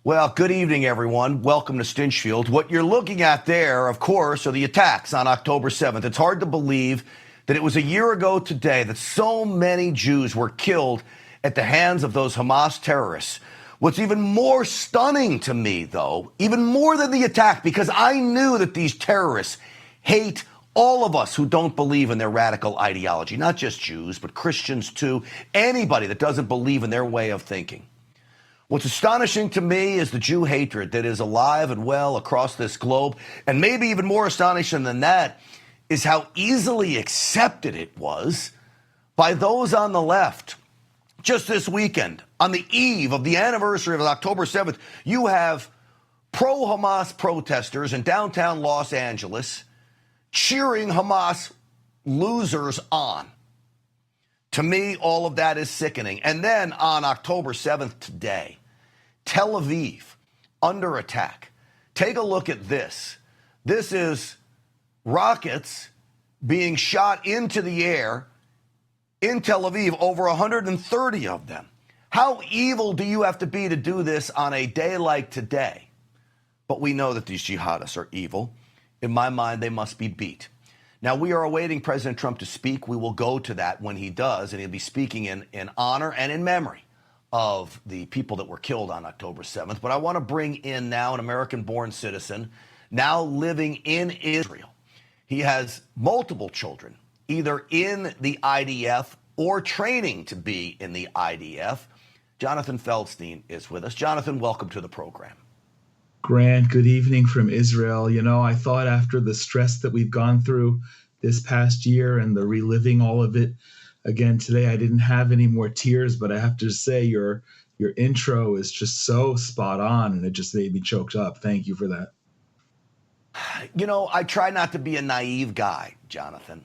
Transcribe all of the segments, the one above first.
Well, good evening, everyone. Welcome to Stinchfield. What you're looking at there, of course, are the attacks on October 7th. It's hard to believe that it was a year ago today that so many Jews were killed at the hands of those Hamas terrorists. What's even more stunning to me, though, even more than the attack, because I knew that these terrorists hate all of us who don't believe in their radical ideology, not just Jews, but Christians too, anybody that doesn't believe in their way of thinking. What's astonishing to me is the Jew hatred that is alive and well across this globe. And maybe even more astonishing than that is how easily accepted it was by those on the left. Just this weekend, on the eve of the anniversary of October 7th, you have pro-Hamas protesters in downtown Los Angeles cheering Hamas losers on. To me, all of that is sickening. And then on October 7th today, Tel Aviv under attack. Take a look at this. This is rockets being shot into the air in Tel Aviv, over 130 of them. How evil do you have to be to do this on a day like today? But we know that these jihadists are evil. In my mind, they must be beat. Now, we are awaiting President Trump to speak. We will go to that when he does, and he'll be speaking in honor and in memory of the people that were killed on October 7th. But I want to bring in now an American-born citizen now living in Israel. He has multiple children, either in the IDF or training to be in the IDF. Jonathan Feldstein is with us. Jonathan, welcome to the program. Grant, good evening from Israel. You know, I thought after the stress that we've gone through this past year and the reliving all of it again today, I didn't have any more tears, but I have to say your intro is just so spot on, and it just made me choked up. Thank you for that. You know, I try not to be a naive guy, Jonathan,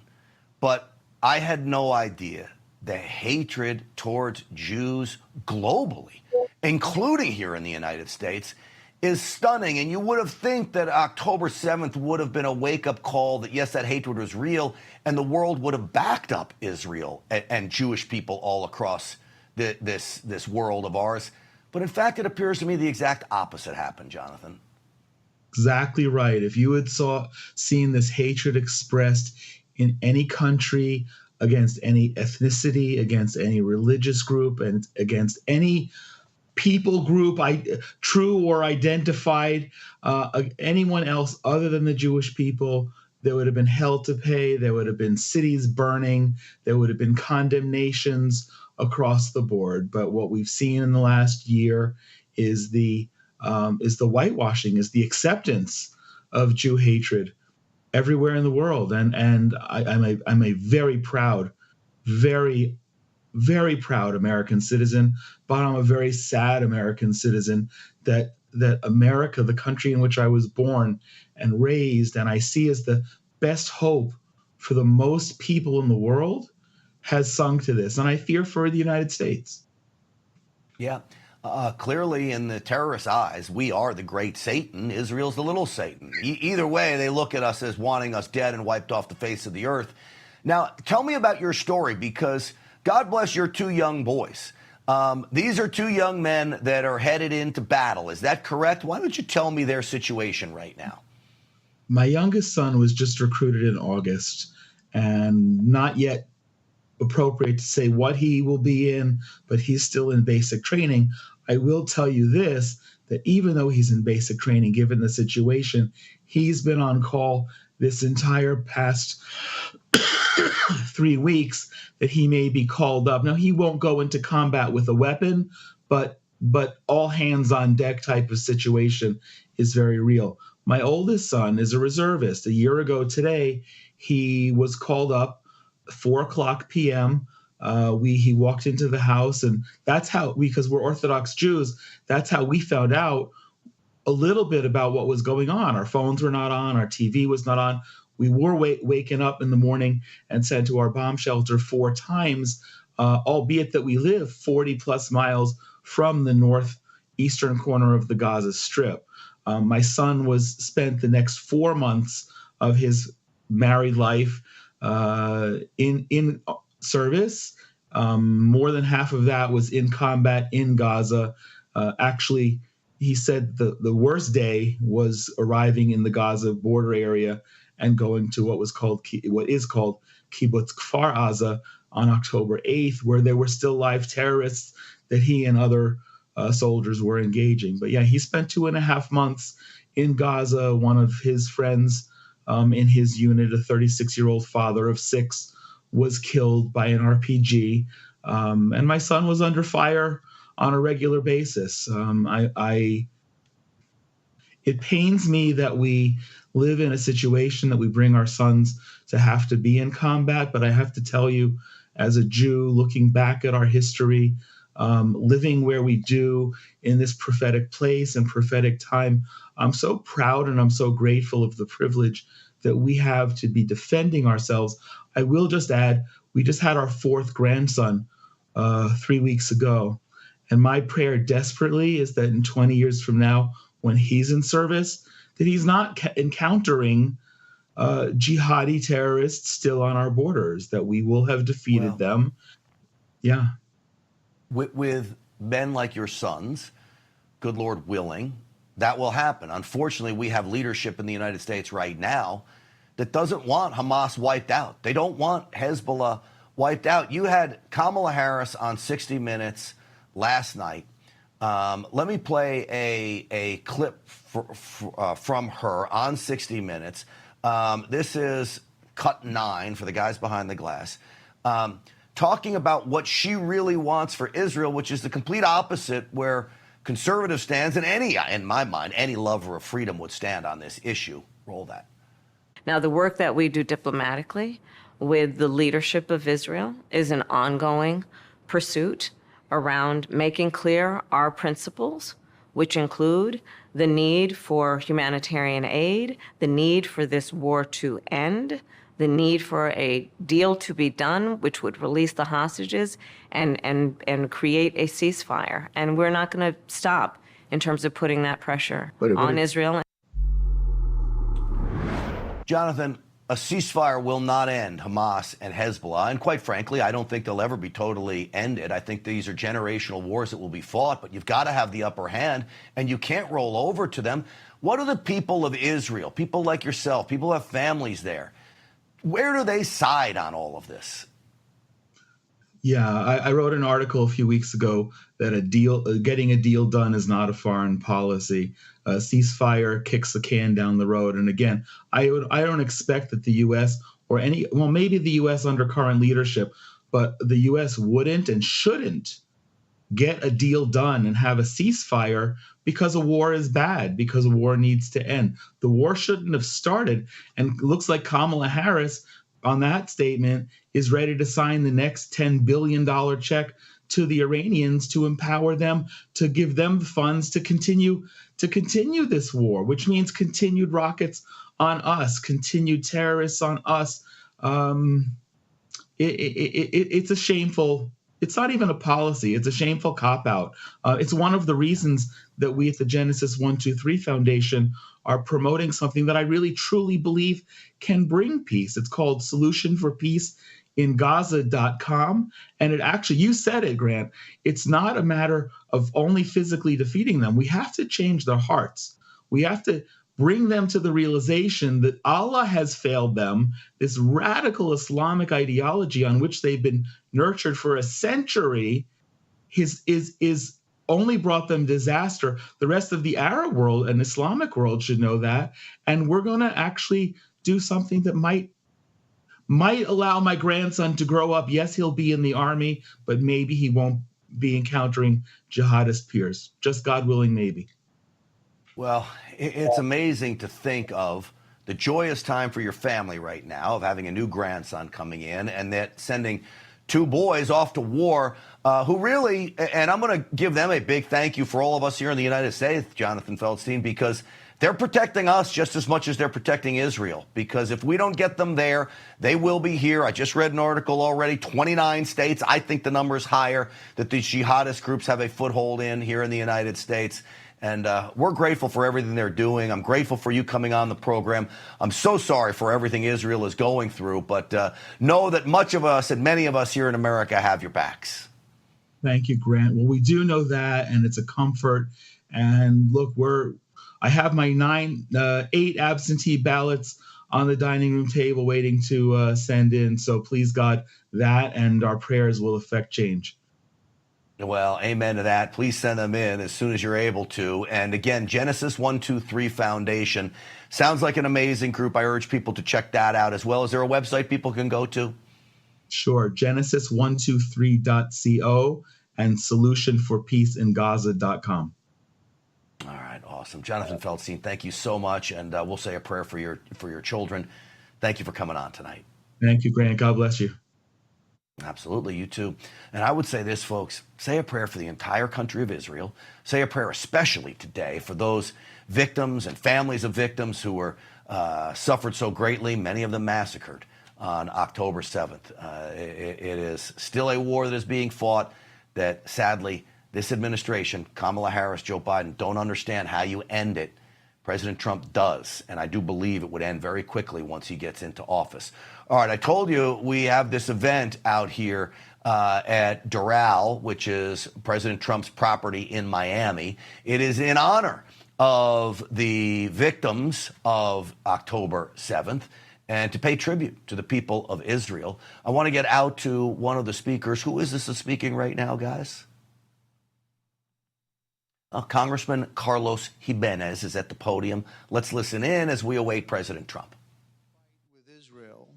but I had no idea the hatred towards Jews globally, including here in the United States, is stunning. And you would have think that October 7th would have been a wake-up call that, yes, that hatred was real, and the world would have backed up Israel and Jewish people all across this world of ours. But in fact, it appears to me the exact opposite happened, Jonathan. Exactly right. If you had seen this hatred expressed in any country, against any ethnicity, against any religious group, and against any people group, true or identified, anyone else other than the Jewish people, there would have been hell to pay. There would have been cities burning. There would have been condemnations across the board. But what we've seen in the last year is the whitewashing, is the acceptance of Jew hatred everywhere in the world. And I'm a very proud, very proud American citizen, but I'm a very sad American citizen that America, the country in which I was born and raised, and I see as the best hope for the most people in the world, has sunk to this. And I fear for the United States. Yeah. Clearly, in the terrorists' eyes, we are the great Satan. Israel's the little Satan. Either way, they look at us as wanting us dead and wiped off the face of the earth. Now, tell me about your story, because God bless your two young boys. These are two young men that are headed into battle. Is that correct? Why don't you tell me their situation right now? My youngest son was just recruited in August, and not yet appropriate to say what he will be in, but he's still in basic training. I will tell you this, that even though he's in basic training, given the situation, he's been on call this entire past 3 weeks that he may be called up. Now, he won't go into combat with a weapon, but all hands on deck type of situation is very real. My oldest son is a reservist. A year ago today, he was called up 4:00 p.m. He walked into the house, and that's how, because we're Orthodox Jews, that's how we found out a little bit about what was going on. Our phones were not on, our TV was not on. We were waking up in the morning and sent to our bomb shelter 4 times, albeit that we live 40 plus miles from the northeastern corner of the Gaza Strip. My son spent the next 4 months of his married life in service. More than half of that was in combat in Gaza, actually he said the worst day was arriving in the Gaza border area and going to what is called Kibbutz Kfar Aza on October 8th, where there were still live terrorists that he and other soldiers were engaging. But yeah, he spent 2.5 months in Gaza. One of his friends in his unit, a 36-year-old father of 6, was killed by an RPG. And my son was under fire on a regular basis. It pains me that we live in a situation that we bring our sons to have to be in combat. But I have to tell you, as a Jew, looking back at our history, living where we do in this prophetic place and prophetic time, I'm so proud and I'm so grateful of the privilege that we have to be defending ourselves. I will just add, we just had our 4th grandson 3 weeks ago. And my prayer desperately is that in 20 years from now, when he's in service, that he's not encountering jihadi terrorists still on our borders, that we will have defeated them. Yeah. With men like your sons, good Lord willing, that will happen. Unfortunately, we have leadership in the United States right now that doesn't want Hamas wiped out. They don't want Hezbollah wiped out. You had Kamala Harris on 60 Minutes last night. Let me play a clip from her on 60 Minutes. This is cut 9 for the guys behind the glass, talking about what she really wants for Israel, which is the complete opposite where conservative stands, and in my mind, any lover of freedom would stand on this issue. Roll that. Now, the work that we do diplomatically with the leadership of Israel is an ongoing pursuit around making clear our principles, which include the need for humanitarian aid, the need for this war to end, the need for a deal to be done, which would release the hostages and create a ceasefire. And we're not going to stop in terms of putting that pressure on Israel. Jonathan, a ceasefire will not end Hamas and Hezbollah. And quite frankly, I don't think they'll ever be totally ended. I think these are generational wars that will be fought, but you've got to have the upper hand, and you can't roll over to them. What are the people of Israel, people like yourself, people who have families there, where do they side on all of this? Yeah, I wrote an article a few weeks ago that getting a deal done is not a foreign policy. A ceasefire kicks the can down the road. And again, I don't expect that the U.S. or maybe the U.S. under current leadership, but the U.S. wouldn't and shouldn't get a deal done and have a ceasefire because a war is bad, because a war needs to end. The war shouldn't have started. And it looks like Kamala Harris on that statement is ready to sign the next $10 billion check to the Iranians to empower them, to give them the funds to continue this war, which means continued rockets on us, continued terrorists on us. It's a shameful. It's not even a policy. It's a shameful cop-out. It's one of the reasons that we at the Genesis 123 Foundation are promoting something that I really truly believe can bring peace. It's called solutionforpeaceingaza.com. And it actually, you said it, Grant, it's not a matter of only physically defeating them. We have to change their hearts. We have to bring them to the realization that Allah has failed them. This radical Islamic ideology on which they've been nurtured for a century is only brought them disaster. The rest of the Arab world and Islamic world should know that. And we're going to actually do something that might allow my grandson to grow up. Yes, he'll be in the army, but maybe he won't be encountering jihadist peers. Just God willing, maybe. Well, it's amazing to think of the joyous time for your family right now of having a new grandson coming in and that sending 2 boys off to war who really, and I'm going to give them a big thank you for all of us here in the United States, Jonathan Feldstein, because they're protecting us just as much as they're protecting Israel. Because if we don't get them there, they will be here. I just read an article already, 29 states. I think the number is higher that these jihadist groups have a foothold in here in the United States. And we're grateful for everything they're doing. I'm grateful for you coming on the program. I'm so sorry for everything Israel is going through, but know that much of us and many of us here in America have your backs. Thank you, Grant. Well, we do know that, and it's a comfort. And look, I have my 8 absentee ballots on the dining room table waiting to send in. So please, God, that and our prayers will affect change. Well, amen to that. Please send them in as soon as you're able to. And again, Genesis 123 Foundation sounds like an amazing group. I urge people to check that out as well. Is there a website people can go to? Sure. Genesis123.co and solutionforpeaceingaza.com. All right, awesome. Jonathan Feldstein, thank you so much. And we'll say a prayer for your children. Thank you for coming on tonight. Thank you, Grant. God bless you. Absolutely, you too. And I would say this, folks, say a prayer for the entire country of Israel. Say a prayer especially today for those victims and families of victims who were suffered so greatly, many of them massacred on October 7th. It is still a war that is being fought that sadly this administration, Kamala Harris, Joe Biden, don't understand how you end it. President Trump does, and I do believe it would end very quickly once he gets into office. All right, I told you we have this event out here at Doral, which is President Trump's property in Miami. It is in honor of the victims of October 7th and to pay tribute to the people of Israel. I want to get out to one of the speakers. Who is this that's speaking right now, guys? Congressman Carlos Jimenez is at the podium. Let's listen in as we await President Trump. With Israel,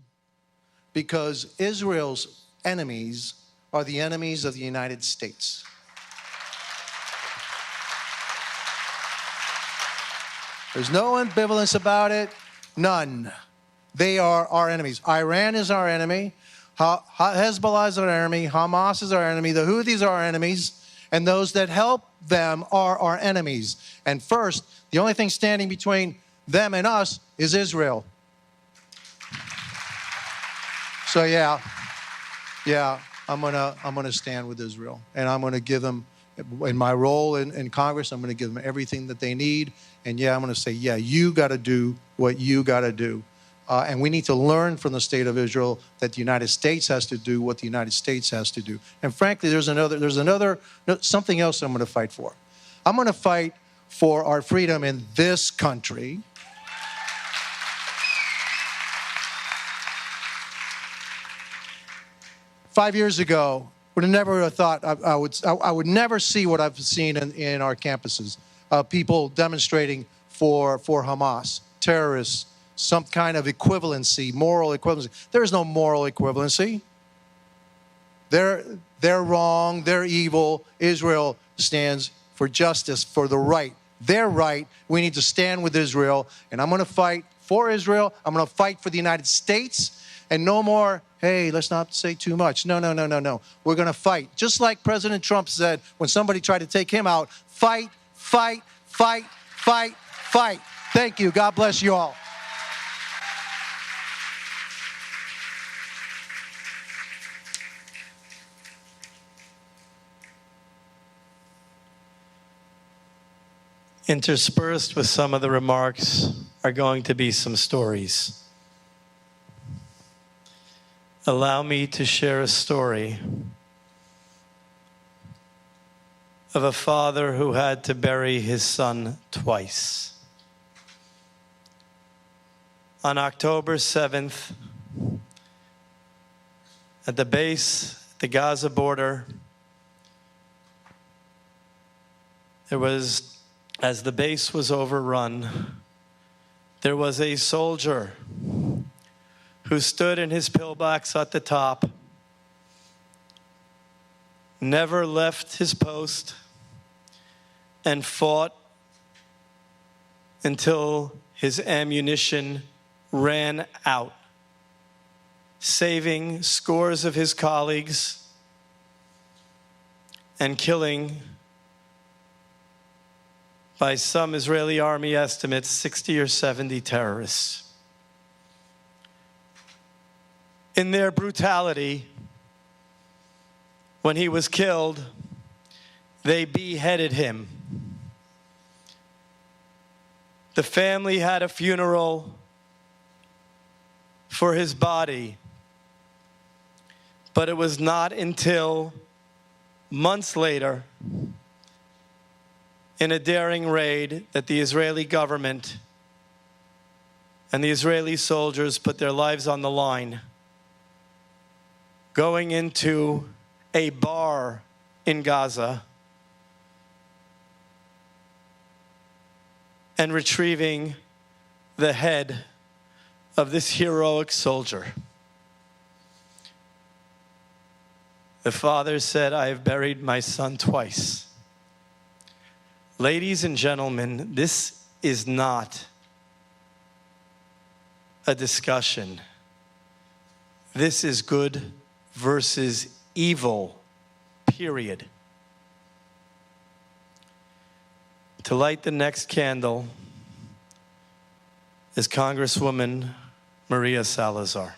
because Israel's enemies are the enemies of the United States. There's no ambivalence about it, none. They are our enemies. Iran is our enemy. Hezbollah is our enemy. Hamas is our enemy. The Houthis are our enemies. And those that help them are our enemies. And first, the only thing standing between them and us is Israel. So yeah, I'm gonna stand with Israel, and I'm gonna give them, in my role in Congress, I'm gonna give them everything that they need. And yeah, I'm gonna say, yeah, you gotta do what you gotta do. And we need to learn from the state of Israel that the United States has to do what the United States has to do. And frankly, there's something else I'm going to fight for. I'm going to fight for our freedom in this country. Five years ago, would have never thought I would never see what I've seen in our campuses. People demonstrating for Hamas, terrorists, some kind of equivalency, moral equivalency. There is no moral equivalency. They're wrong, they're evil. Israel stands for justice, for the right. They're right. We need to stand with Israel. And I'm going to fight for Israel. I'm going to fight for the United States. And no more, hey, let's not say too much. No. We're going to fight. Just like President Trump said when somebody tried to take him out, fight, fight, fight, fight, fight. Thank you. God bless you all. Interspersed with some of the remarks are going to be some stories. Allow me to share a story of a father who had to bury his son twice. On October 7th, at the base, the Gaza border, as the base was overrun, there was a soldier who stood in his pillbox at the top, never left his post, and fought until his ammunition ran out, saving scores of his colleagues and killing, by some Israeli army estimates, 60 or 70 terrorists. In their brutality, when he was killed, they beheaded him. The family had a funeral for his body, but it was not until months later, in a daring raid that the Israeli government and the Israeli soldiers put their lives on the line, going into a bar in Gaza and retrieving the head of this heroic soldier. The father said, "I have buried my son twice." Ladies and gentlemen, this is not a discussion. This is good versus evil, period. To light the next candle is Congresswoman Maria Salazar.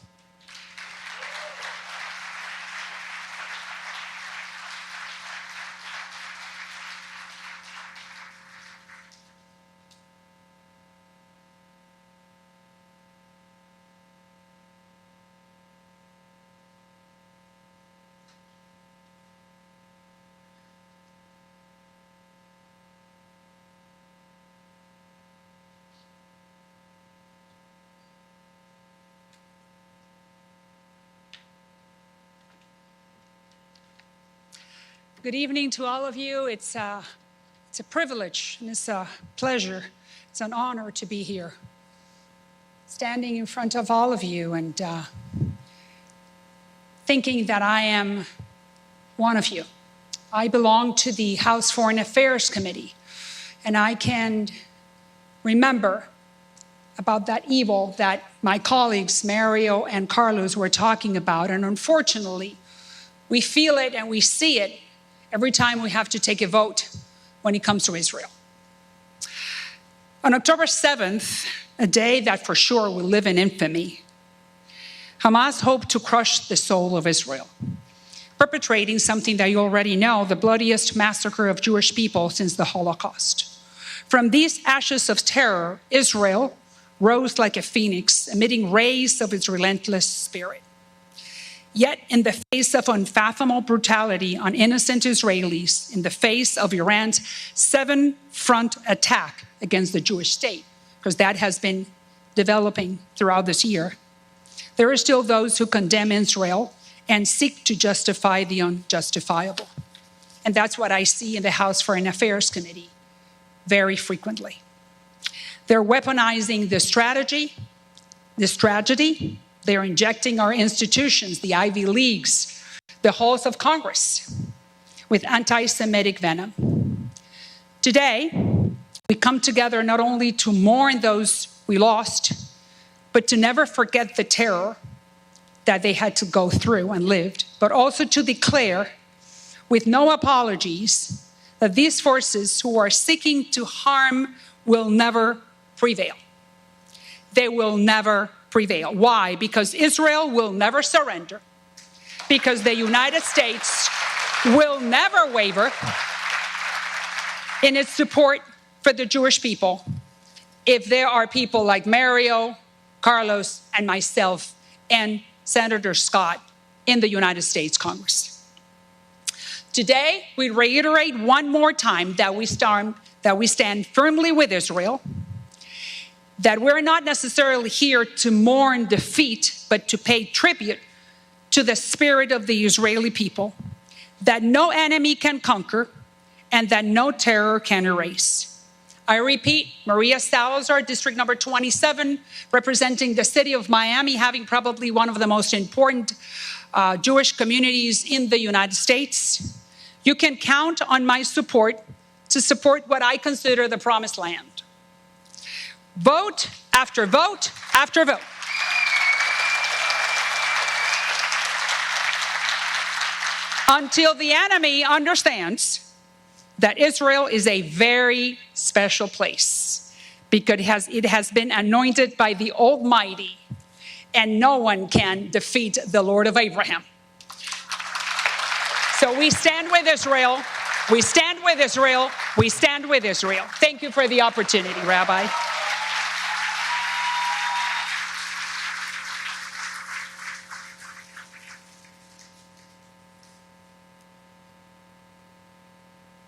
Good evening to all of you. It's a privilege and it's a pleasure. It's an honor to be here, standing in front of all of you and thinking that I am one of you. I belong to the House Foreign Affairs Committee, and I can remember about that evil that my colleagues Mario and Carlos were talking about, and unfortunately, we feel it and we see it every time we have to take a vote when it comes to Israel. On October 7th, a day that for sure will live in infamy, Hamas hoped to crush the soul of Israel, perpetrating something that you already know, the bloodiest massacre of Jewish people since the Holocaust. From these ashes of terror, Israel rose like a phoenix, emitting rays of its relentless spirit. Yet, in the face of unfathomable brutality on innocent Israelis, in the face of Iran's seven-front attack against the Jewish state, because that has been developing throughout this year, there are still those who condemn Israel and seek to justify the unjustifiable. And that's what I see in the House Foreign Affairs Committee very frequently. They're weaponizing this tragedy. They're injecting our institutions, the Ivy Leagues, the halls of Congress, with anti-Semitic venom. Today, we come together not only to mourn those we lost, but to never forget the terror that they had to go through and lived, but also to declare with no apologies that these forces who are seeking to harm will never prevail. They will never prevail. Why? Because Israel will never surrender, because the United States will never waver in its support for the Jewish people if there are people like Mario, Carlos, and myself, and Senator Scott in the United States Congress. Today, we reiterate one more time that we stand firmly with Israel, that we're not necessarily here to mourn defeat, but to pay tribute to the spirit of the Israeli people, that no enemy can conquer and that no terror can erase. I repeat, Maria Salazar, District number 27, representing the city of Miami, having probably one of the most important Jewish communities in the United States. You can count on my support to support what I consider the promised land. Vote after vote after vote. Until the enemy understands that Israel is a very special place, because it has been anointed by the Almighty, and no one can defeat the Lord of Abraham. So we stand with Israel. We stand with Israel. We stand with Israel. Thank you for the opportunity, Rabbi.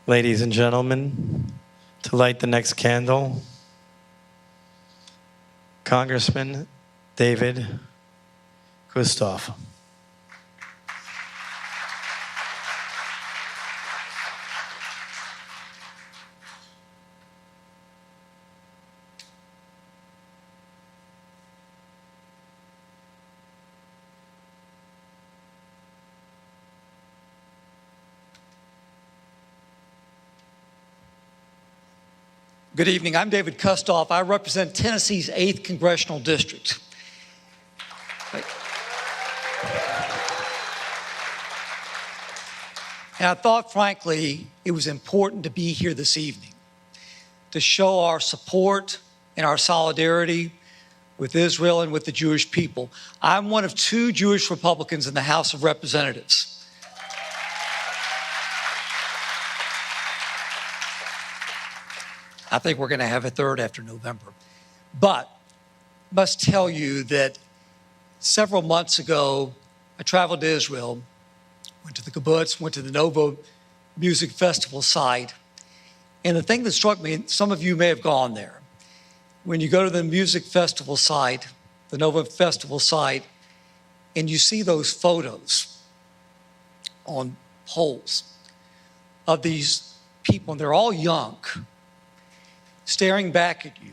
Ladies and gentlemen, to light the next candle, Congressman David Kustoff. Good evening. I'm David Kustoff. I represent Tennessee's 8th Congressional District. And I thought, frankly, it was important to be here this evening to show our support and our solidarity with Israel and with the Jewish people. I'm one of 2 Jewish Republicans in the House of Representatives. I think we're going to have a third after November. But I must tell you that several months ago, I traveled to Israel, went to the kibbutz, went to the Nova Music Festival site. And the thing that struck me, and some of you may have gone there, when you go to the music festival site, the Nova Festival site, and you see those photos on poles of these people, and they're all young, staring back at you,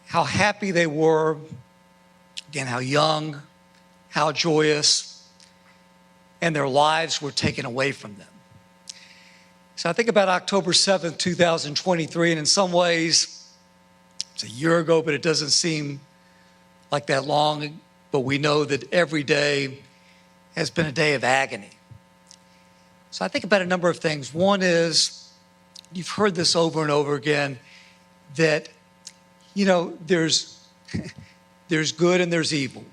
how happy they were, again, how young, how joyous, and their lives were taken away from them. So I think about October 7th, 2023, and in some ways, it's a year ago, but it doesn't seem like that long, but we know that every day has been a day of agony. So I think about a number of things. One is, you've heard this over and over again, that, there's good and there's evil.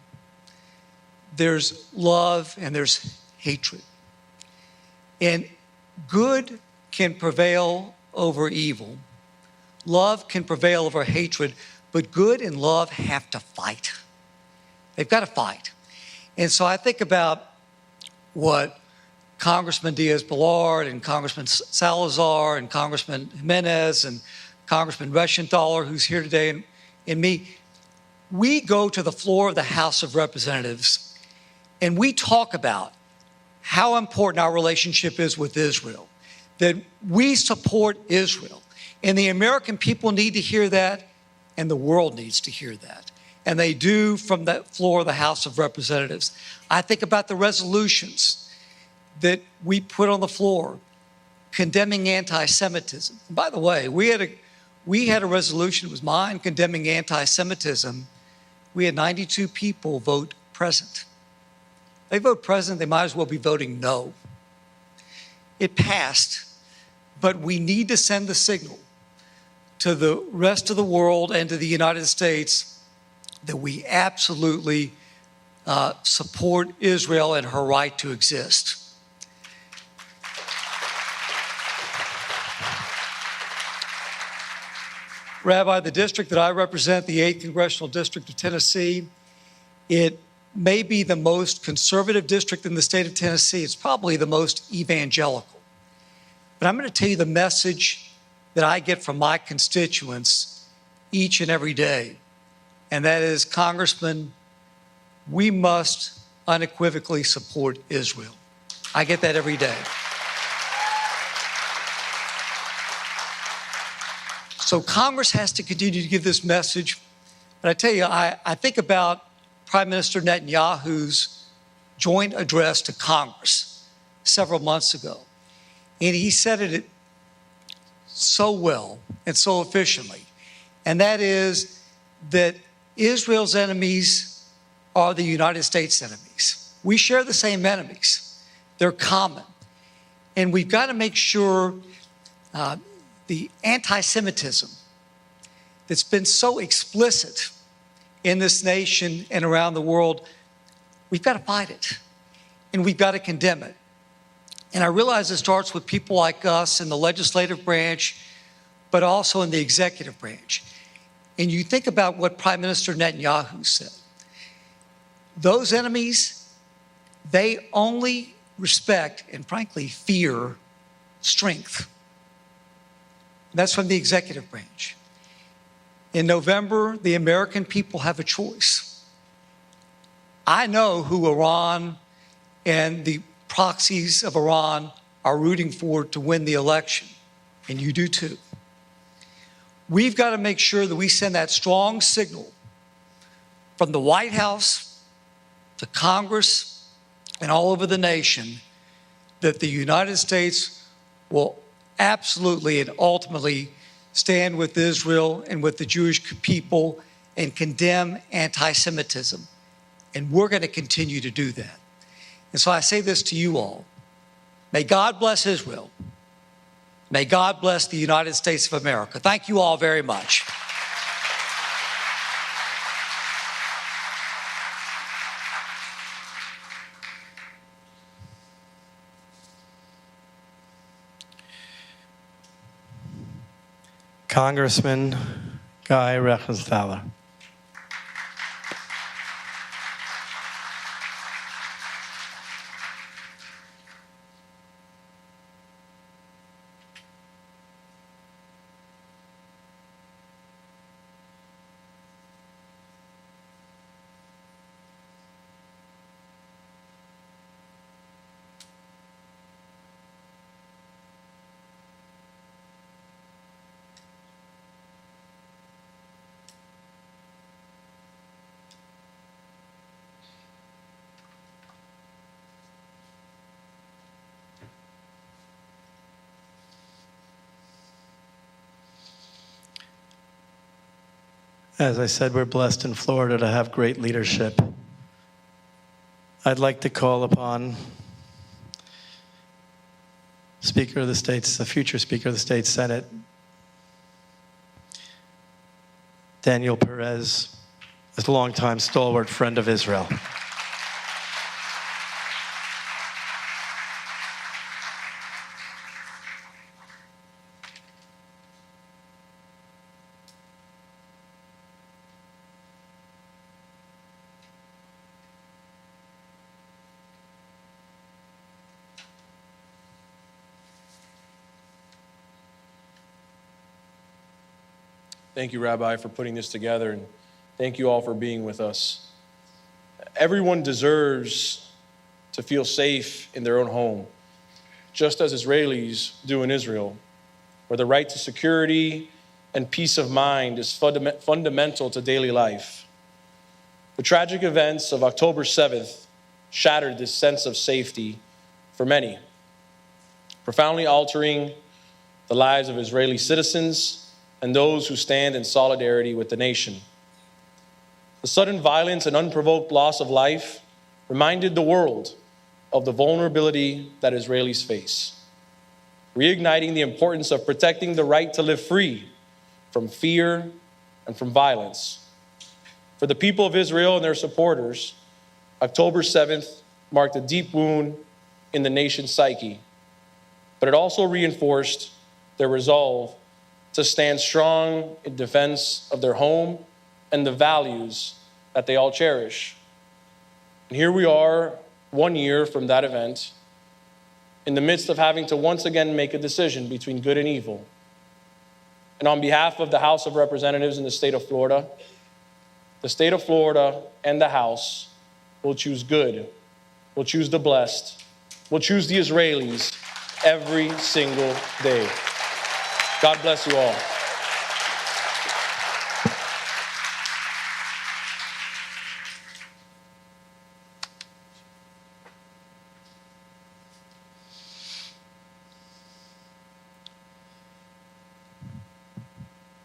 There's love and there's hatred. And good can prevail over evil. Love can prevail over hatred, but good and love have to fight. They've got to fight. And so I think about what Congressman Diaz-Balart and Congressman Salazar and Congressman Jimenez and Congressman Reschenthaler, who's here today, and me. We go to the floor of the House of Representatives and we talk about how important our relationship is with Israel, that we support Israel. And the American people need to hear that, and the world needs to hear that. And they do from the floor of the House of Representatives. I think about the resolutions that we put on the floor condemning anti-Semitism. And by the way, we had a resolution, it was mine, condemning anti-Semitism. We had 92 people vote present. They vote present, they might as well be voting no. It passed, but we need to send the signal to the rest of the world and to the United States that we absolutely support Israel and her right to exist. Rabbi, the district that I represent, the 8th Congressional District of Tennessee, it may be the most conservative district in the state of Tennessee. It's probably the most evangelical. But I'm going to tell you the message that I get from my constituents each and every day. And that is, Congressman, we must unequivocally support Israel. I get that every day. So Congress has to continue to give this message. But I tell you, I think about Prime Minister Netanyahu's joint address to Congress several months ago. And he said it so well and so efficiently. And that is that Israel's enemies are the United States enemies. We share the same enemies. They're common. And we've got to make sure the anti-Semitism that's been so explicit in this nation and around the world, we've got to fight it. And we've got to condemn it. And I realize it starts with people like us in the legislative branch, but also in the executive branch. And you think about what Prime Minister Netanyahu said. Those enemies, they only respect and frankly fear strength. And that's from the executive branch. In November, the American people have a choice. I know who Iran and the proxies of Iran are rooting for to win the election, and you do too. We've got to make sure that we send that strong signal from the White House to Congress and all over the nation that the United States will absolutely and ultimately stand with Israel and with the Jewish people and condemn anti-Semitism. And we're going to continue to do that. And so I say this to you all. May God bless Israel. May God bless the United States of America. Thank you all very much. Congressman Guy Reckenthaler. As I said, we're blessed in Florida to have great leadership. I'd like to call upon Speaker of the States, the future Speaker of the State Senate, Daniel Perez, a longtime stalwart friend of Israel. Thank you, Rabbi, for putting this together, and thank you all for being with us. Everyone deserves to feel safe in their own home, just as Israelis do in Israel, where the right to security and peace of mind is fundamental to daily life. The tragic events of October 7th shattered this sense of safety for many, profoundly altering the lives of Israeli citizens and those who stand in solidarity with the nation. The sudden violence and unprovoked loss of life reminded the world of the vulnerability that Israelis face, reigniting the importance of protecting the right to live free from fear and from violence. For the people of Israel and their supporters, October 7th marked a deep wound in the nation's psyche, but it also reinforced their resolve to stand strong in defense of their home and the values that they all cherish. And here we are, 1 year from that event, in the midst of having to once again make a decision between good and evil. And on behalf of the House of Representatives in the state of Florida and the House will choose good, will choose the blessed, will choose the Israelis every single day. God bless you all.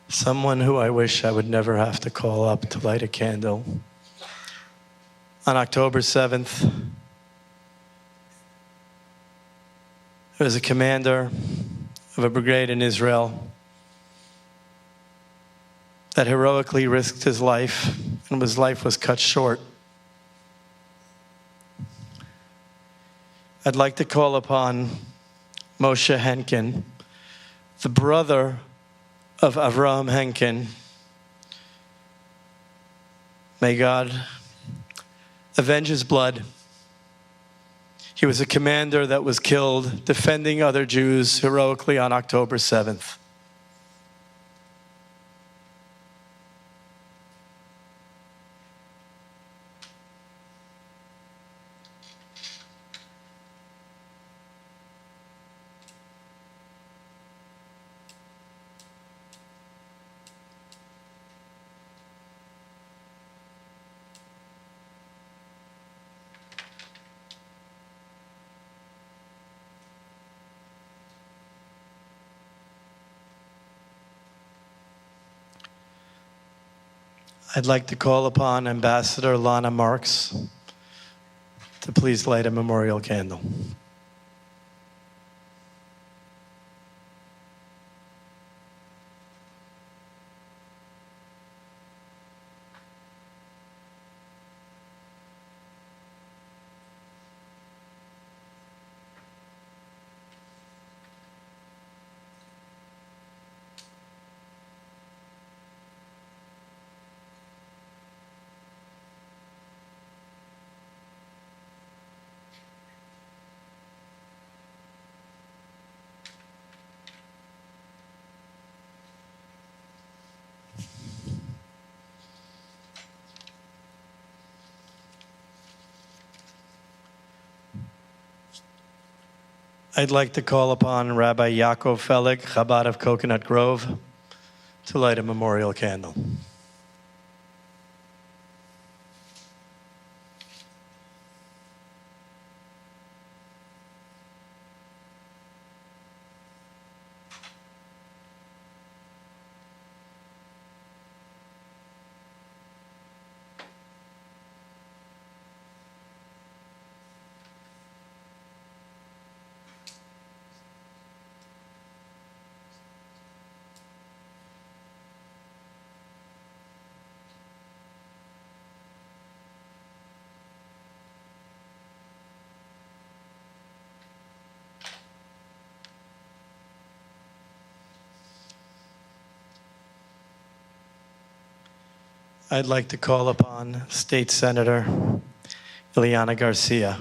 Someone who I wish I would never have to call up to light a candle. On October 7th, there was a commander of a brigade in Israel that heroically risked his life, and his life was cut short. I'd like to call upon Moshe Henkin, the brother of Avraham Henkin. May God avenge his blood. He was a commander that was killed defending other Jews heroically on October 7th. I'd like to call upon Ambassador Lana Marks to please light a memorial candle. I'd like to call upon Rabbi Yaakov Felig, Chabad of Coconut Grove, to light a memorial candle. I'd like to call upon State Senator Ileana Garcia.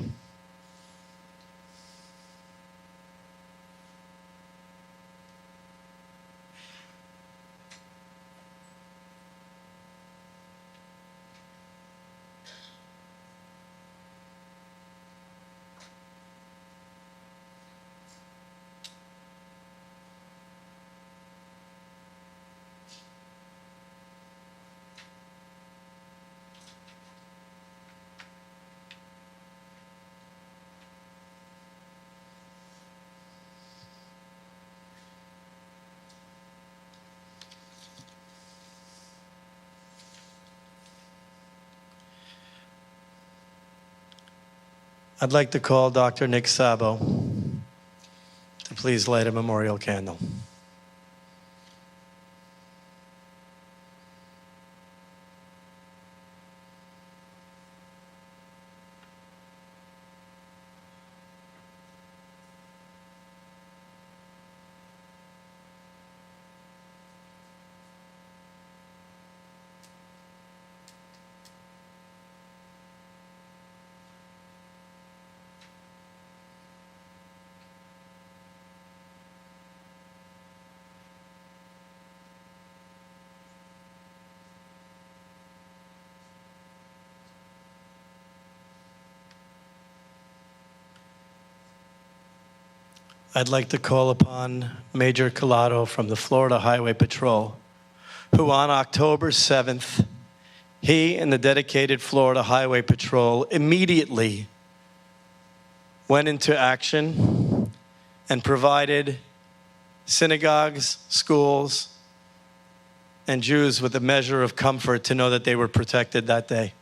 I'd like to call Dr. Nick Sabo to please light a memorial candle. I'd like to call upon Major Collado from the Florida Highway Patrol, who on October 7th, he and the dedicated Florida Highway Patrol immediately went into action and provided synagogues, schools, and Jews with a measure of comfort to know that they were protected that day.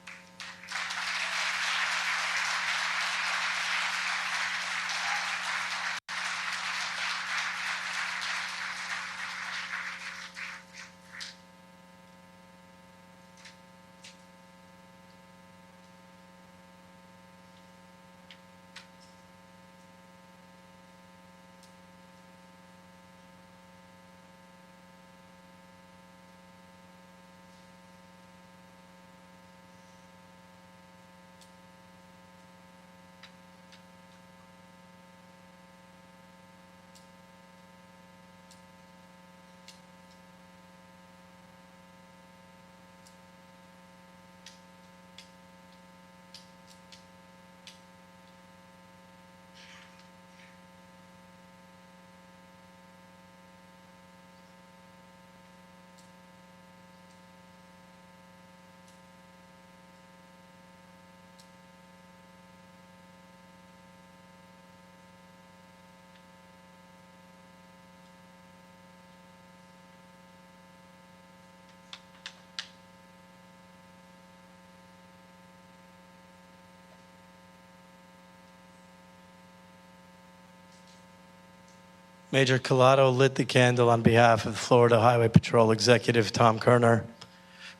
Major Collado lit the candle on behalf of Florida Highway Patrol Executive Tom Kerner,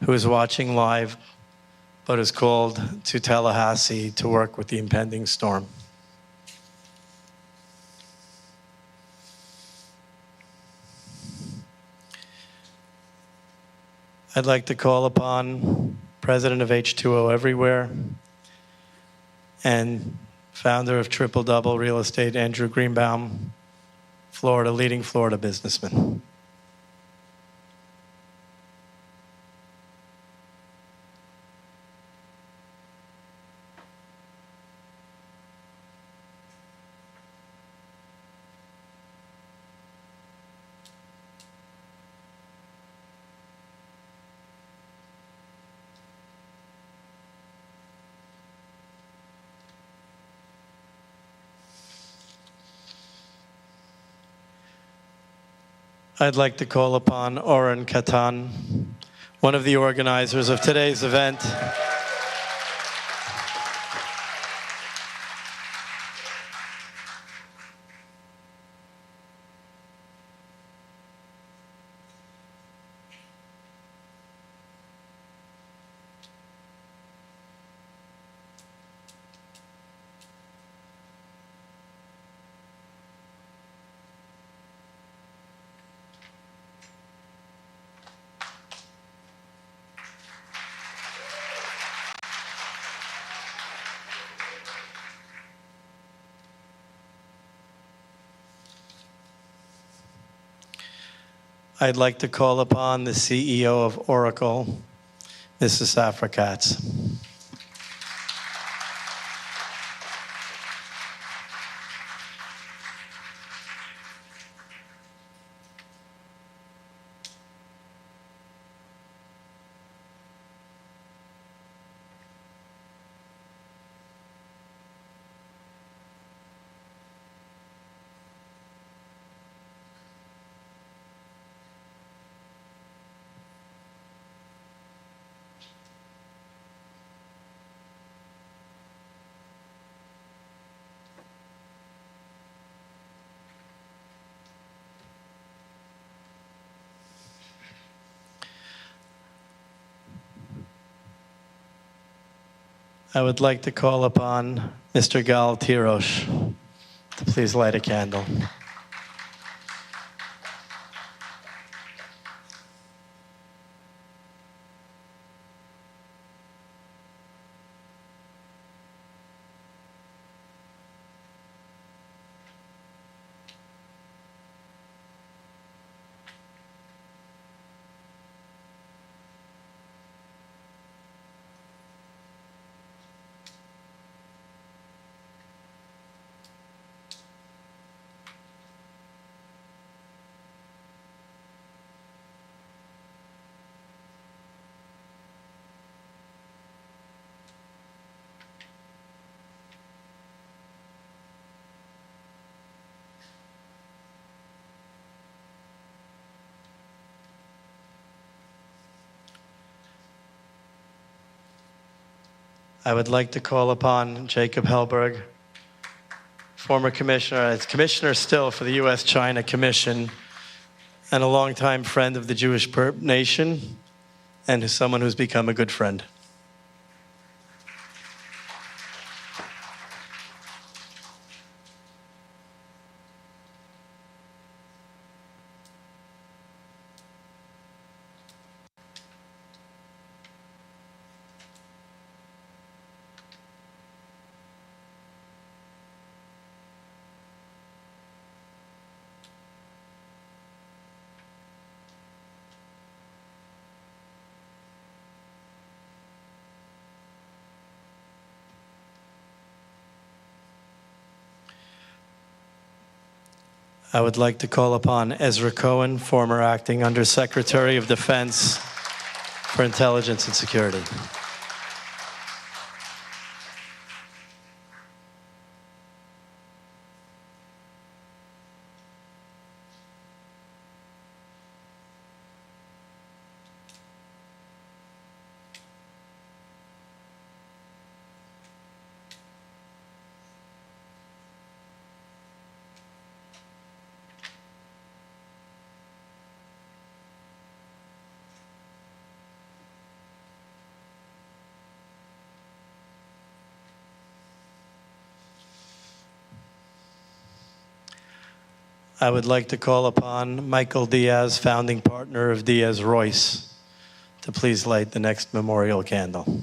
who is watching live but is called to Tallahassee to work with the impending storm. I'd like to call upon President of H2O Everywhere and founder of Triple Double Real Estate, Andrew Greenbaum, Florida, leading Florida businessman. I'd like to call upon Oren Katan, one of the organizers of today's event. I'd like to call upon the CEO of Oracle, Mrs. Safra Katz. I would like to call upon Mr. Gal Tirosh to please light a candle. I would like to call upon Jacob Helberg, former commissioner, it's commissioner still for the U.S.-China Commission, and a longtime friend of the Jewish nation, and is someone who's become a good friend. I would like to call upon Ezra Cohen, former acting Undersecretary of Defense for Intelligence and Security. I would like to call upon Michael Diaz, founding partner of Diaz Royce, to please light the next memorial candle.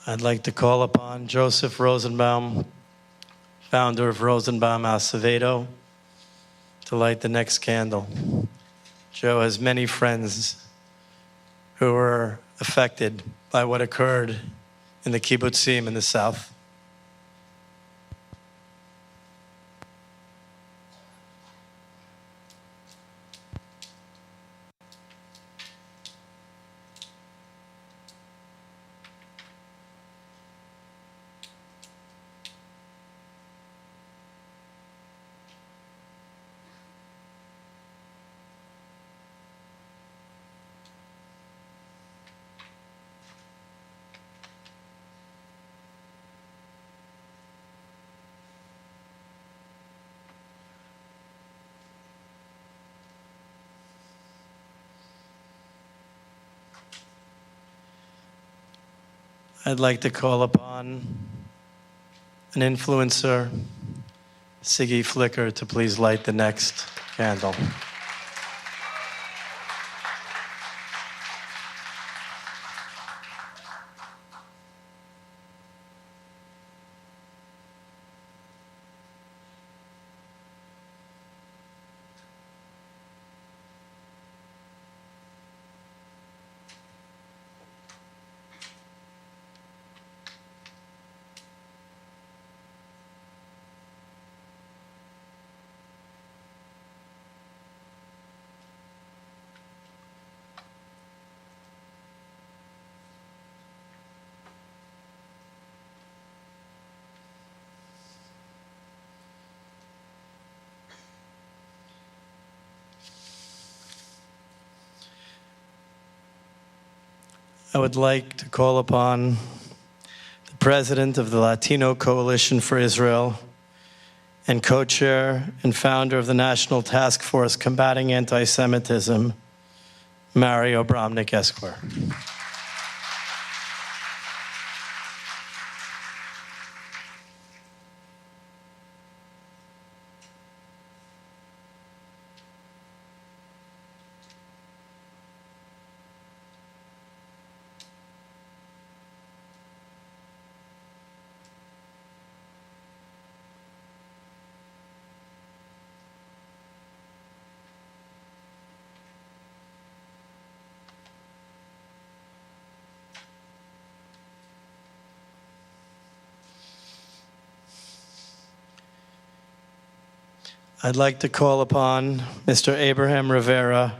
I'd like to call upon Joseph Rosenbaum, founder of Rosenbaum Acevedo, to light the next candle. Joe has many friends who were affected by what occurred in the kibbutzim in the south. I'd like to call upon an influencer, Siggy Flicker, to please light the next candle. I would like to call upon the president of the Latino Coalition for Israel and co-chair and founder of the National Task Force Combating Anti-Semitism, Mario Bromnick Esquire. I'd like to call upon Mr. Abraham Rivera,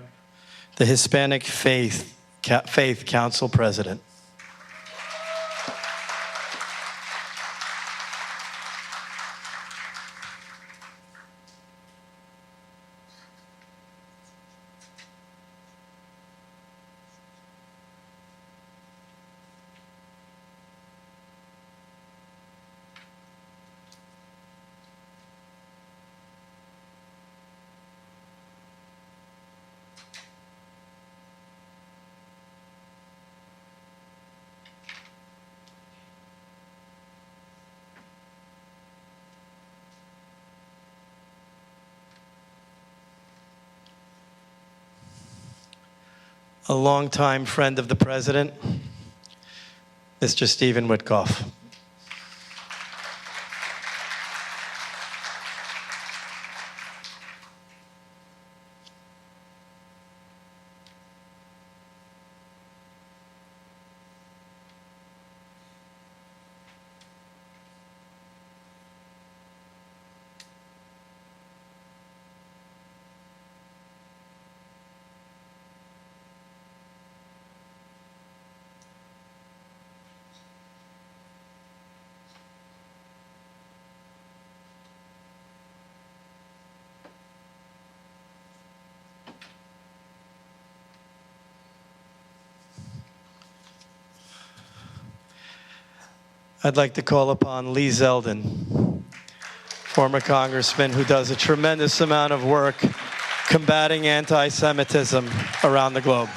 the Hispanic Faith Council President. A longtime friend of the president, Mr. Stephen Witkoff. I'd like to call upon Lee Zeldin, former congressman who does a tremendous amount of work combating anti-Semitism around the globe.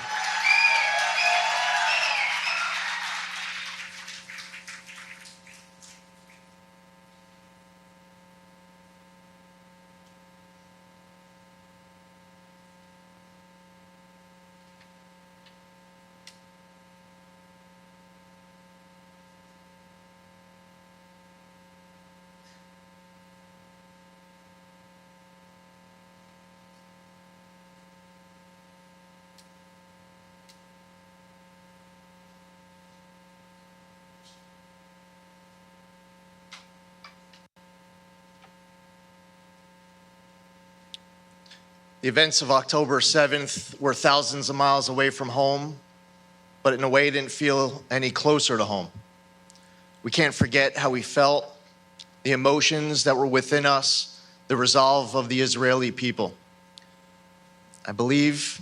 The events of October 7th were thousands of miles away from home, but in a way didn't feel any closer to home. We can't forget how we felt, the emotions that were within us, the resolve of the Israeli people. I believe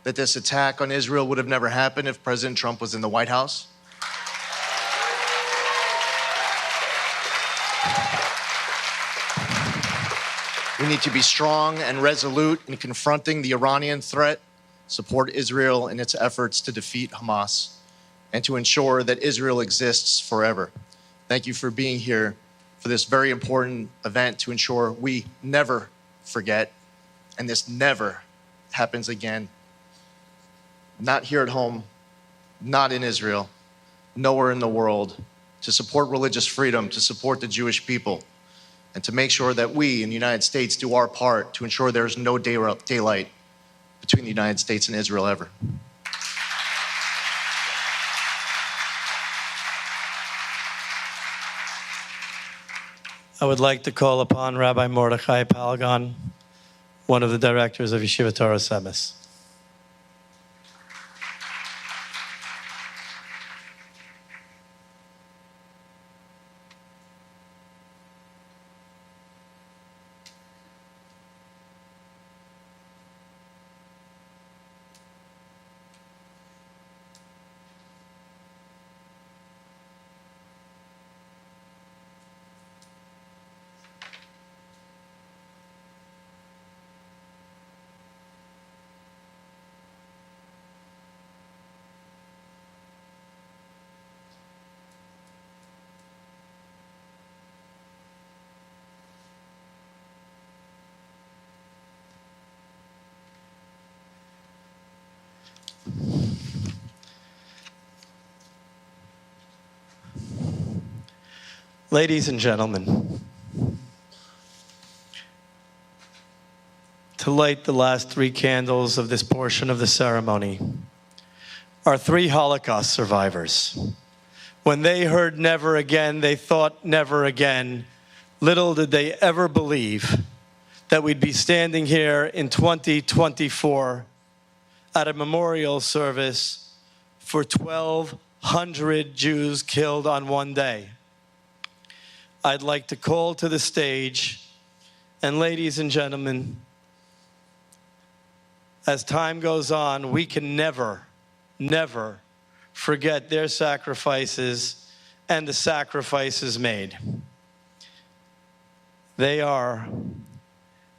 that this attack on Israel would have never happened if President Trump was in the White House. We need to be strong and resolute in confronting the Iranian threat, support Israel in its efforts to defeat Hamas, and to ensure that Israel exists forever. Thank you for being here for this very important event to ensure we never forget and this never happens again. Not here at home, not in Israel, nowhere in the world, to support religious freedom, to support the Jewish people, and to make sure that we in the United States do our part to ensure there's no daylight between the United States and Israel ever. I would like to call upon Rabbi Mordechai Palgon, one of the directors of Yeshiva Torah Semes. Ladies and gentlemen, to light the last 3 candles of this portion of the ceremony are 3 Holocaust survivors. When they heard never again, they thought never again. Little did they ever believe that we'd be standing here in 2024 at a memorial service for 1,200 Jews killed on one day. I'd like to call to the stage, and ladies and gentlemen, as time goes on, we can never, never forget their sacrifices and the sacrifices made. They are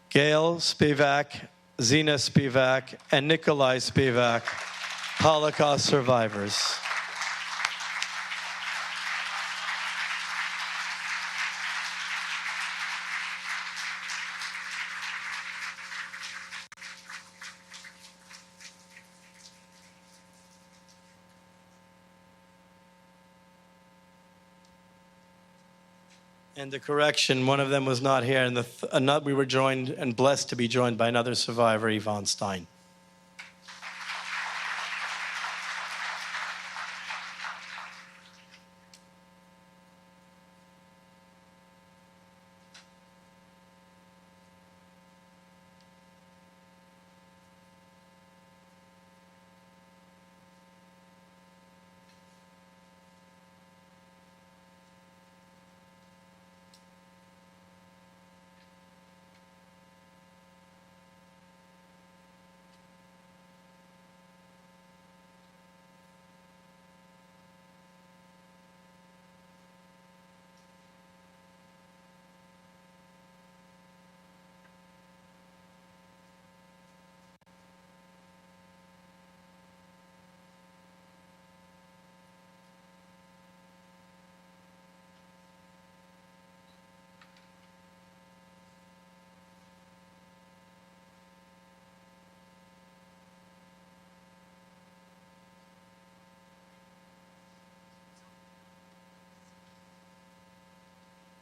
Gail Spivak, Zina Spivak, and Nikolai Spivak, Holocaust survivors. And the correction, one of them was not here, and we were joined and blessed to be joined by another survivor, Yvonne Stein.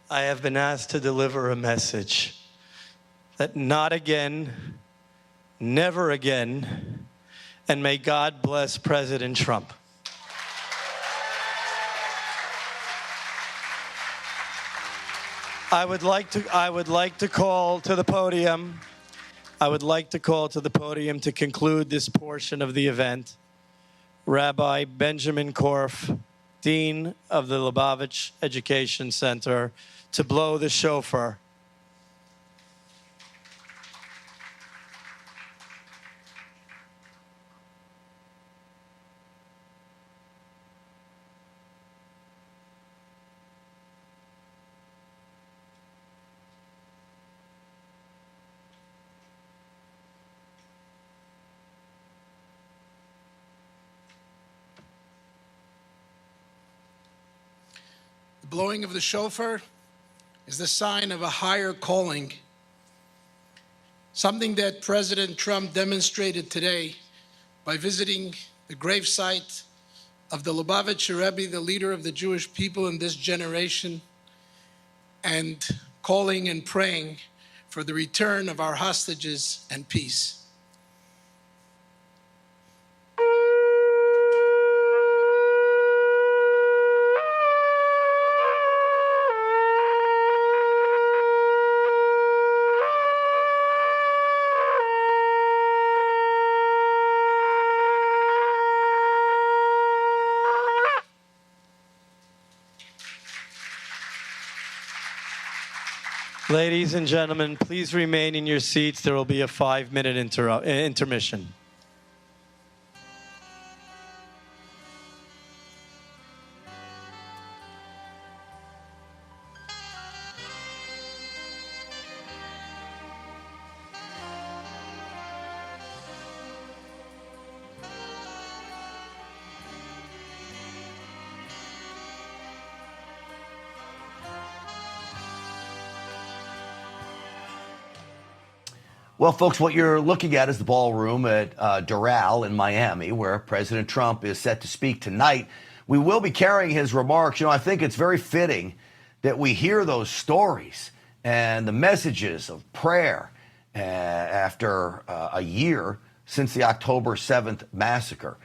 I have been asked to deliver a message that not again, never again, and may God bless President Trump. I would like to call to the podium. I would like to call to the podium to conclude this portion of the event Rabbi Benjamin Korf, Dean of the Lubavitch Education Center, to blow the shofar. The blowing of the shofar is the sign of a higher calling, something that President Trump demonstrated today by visiting the gravesite of the Lubavitcher Rebbe, the leader of the Jewish people in this generation, and calling and praying for the return of our hostages and peace. Ladies and gentlemen, please remain in your seats. There will be a 5-minute intermission. Well, folks, what you're looking at is the ballroom at Doral in Miami, where President Trump is set to speak tonight. We will be carrying his remarks. You know, I think it's very fitting that we hear those stories and the messages of prayer after a year since the October 7th massacre.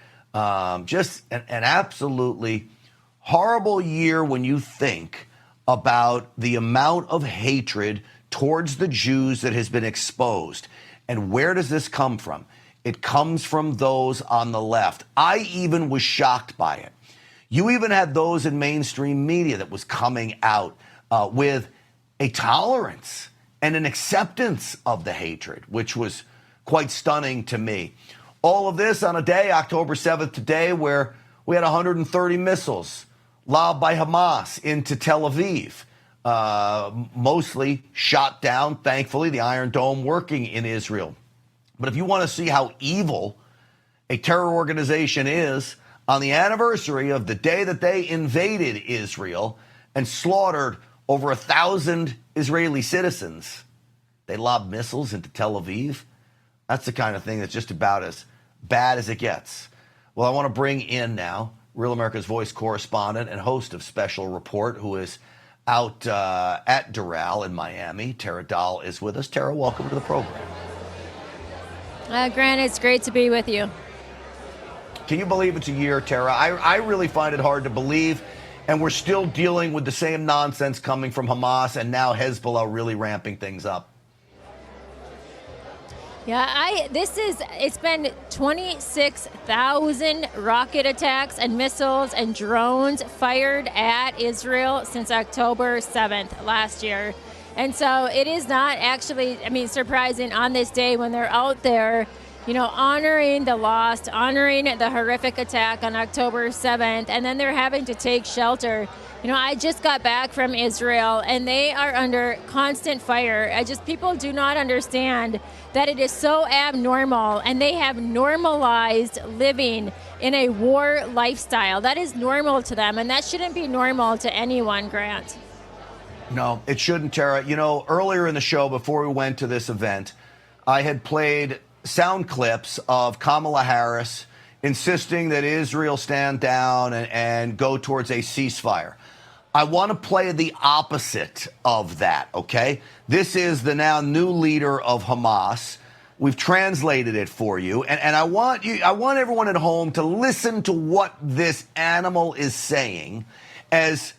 Just an absolutely horrible year when you think about the amount of hatred towards the Jews that has been exposed. And where does this come from? It comes from those on the left. I even was shocked by it. You even had those in mainstream media that was coming out with a tolerance and an acceptance of the hatred, which was quite stunning to me. All of this on a day, October 7th today, where we had 130 missiles lobbed by Hamas into Tel Aviv. Mostly shot down, thankfully, the Iron Dome working in Israel. But if you want to see how evil a terror organization is, on the anniversary of the day that they invaded Israel and slaughtered over 1,000 Israeli citizens, they lobbed missiles into Tel Aviv. That's the kind of thing that's just about as bad as it gets. Well, I want to bring in now Real America's Voice correspondent and host of Special Report, who is out at Doral in Miami. Tara Dahl is with us. Tara, welcome to the program. Grant, it's great to be with you. Can you believe it's a year, Tara? I really find it hard to believe, and we're still dealing with the same nonsense coming from Hamas and now Hezbollah really ramping things up. Yeah, it's been 26,000 rocket attacks and missiles and drones fired at Israel since October 7th last year. And so it is not actually, surprising on this day when they're out there, honoring the lost, honoring the horrific attack on October 7th, and then they're having to take shelter. I just got back from Israel, and they are under constant fire. People do not understand that it is so abnormal, and they have normalized living in a war lifestyle. That is normal to them, and that shouldn't be normal to anyone, Grant. No, it shouldn't, Tara. Earlier in the show, before we went to this event, I had played sound clips of Kamala Harris insisting that Israel stand down and go towards a ceasefire. I want to play the opposite of that, okay? This is the now new leader of Hamas. We've translated it for you, and I want everyone at home to listen to what this animal is saying as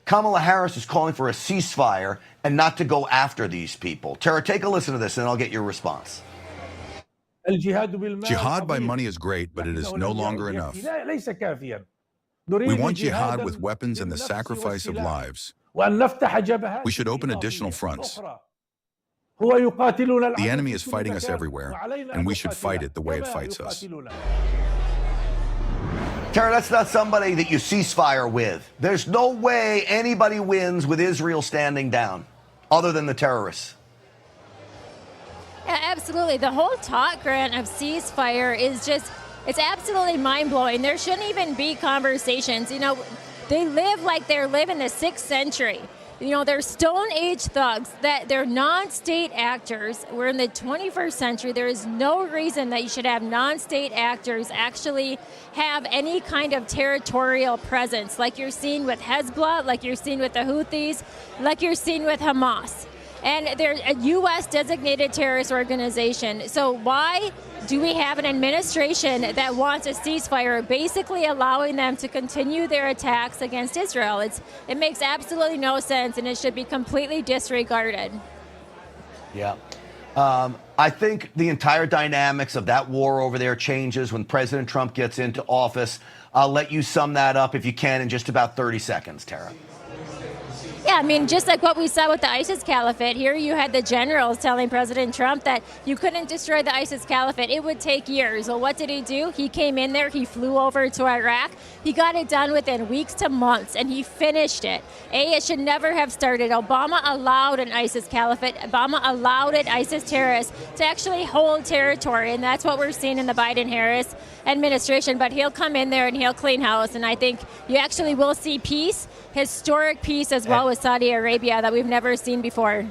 Kamala Harris is calling for a ceasefire and not to go after these people. Tara, take a listen to this, and I'll get your response. Jihad by money is great, but it is no longer enough. We want jihad with weapons and the sacrifice of lives. We should open additional fronts. The enemy is fighting us everywhere, and we should fight it the way it fights us. Tara, that's not somebody that you ceasefire with. There's no way anybody wins with Israel standing down, other than the terrorists. Yeah, absolutely. The whole talk, Grant, of ceasefire is just, it's absolutely mind-blowing. There shouldn't even be conversations. You know, they live like they're living the 6th century. You know, they're Stone Age thugs, that they're non-state actors. We're in the 21st century. There is no reason that you should have non-state actors actually have any kind of territorial presence, like you're seeing with Hezbollah, like you're seeing with the Houthis, like you're seeing with Hamas. And they're a U.S. designated terrorist organization. So why do we have an administration that wants a ceasefire, basically allowing them to continue their attacks against Israel? It makes absolutely no sense, and it should be completely disregarded. Yeah. I think the entire dynamics of that war over there changes when President Trump gets into office. I'll let you sum that up, if you can, in just about 30 seconds, Tara. Yeah, I mean, just like what we saw with the ISIS caliphate, here you had the generals telling President Trump that you couldn't destroy the ISIS caliphate. It would take years. Well, what did he do? He came in there, he flew over to Iraq. He got it done within weeks to months, and he finished it. It should never have started. Obama allowed an ISIS caliphate. Obama allowed an ISIS terrorist to actually hold territory, and that's what we're seeing in the Biden-Harris administration. But he'll come in there and he'll clean house, and I think you actually will see peace, historic peace as well with Saudi Arabia that we've never seen before.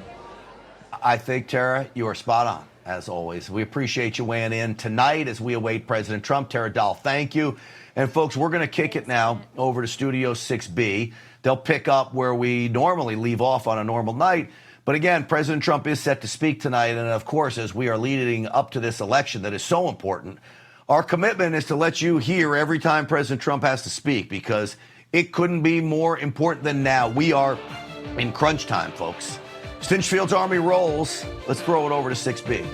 I think, Tara, you are spot on, as always. We appreciate you weighing in tonight as we await President Trump. Tara Dahl, thank you. And, folks, we're going to kick it now over to Studio 6B. They'll pick up where we normally leave off on a normal night. But, again, President Trump is set to speak tonight. And, of course, as we are leading up to this election that is so important, our commitment is to let you hear every time President Trump has to speak, because it couldn't be more important than now. We are in crunch time, folks. Stinchfield's Army rolls. Let's throw it over to 6B.